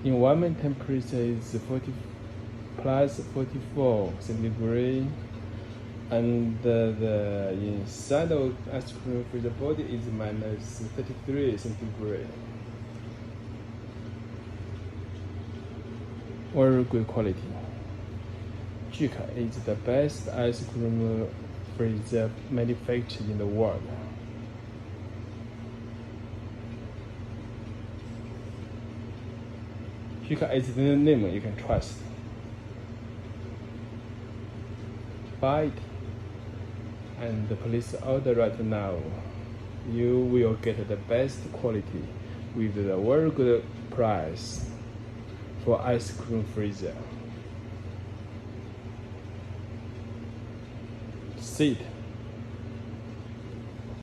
Environment temperature is 40 plus 44 centigrade, and the inside of ice cream freezer body is minus 33 centigrade. Very good quality. Jika is the best ice cream freezer manufactured in the world. Jika is the name you can trust. Buy it and place order right now. You will get the best quality with a very good price for ice cream freezer. See it.